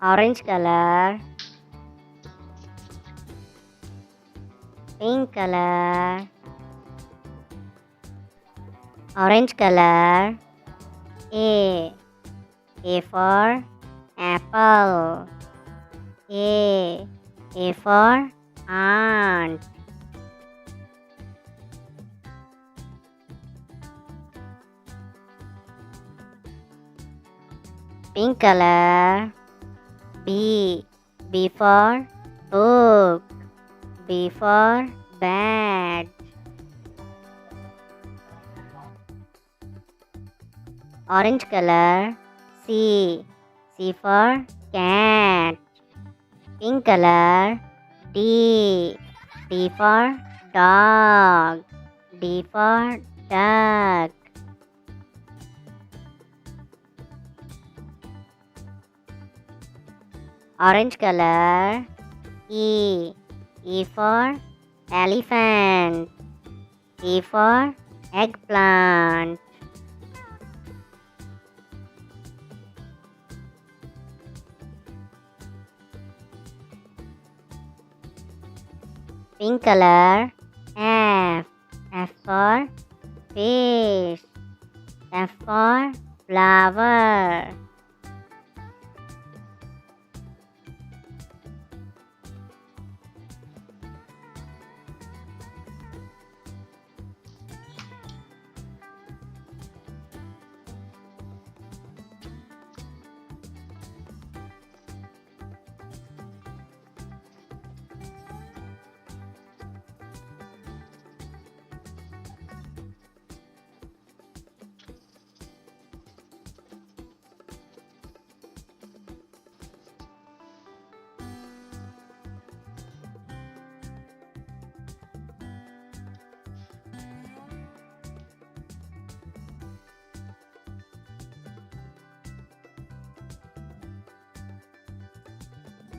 orange color, pink color, orange color. A for apple. A for ant. Pink color. B for book. B for bed. Orange color. C for cat. Pink color. D for dog. D for duck. Orange color. E for elephant. E for eggplant. Pink color. F for fish. F for flower.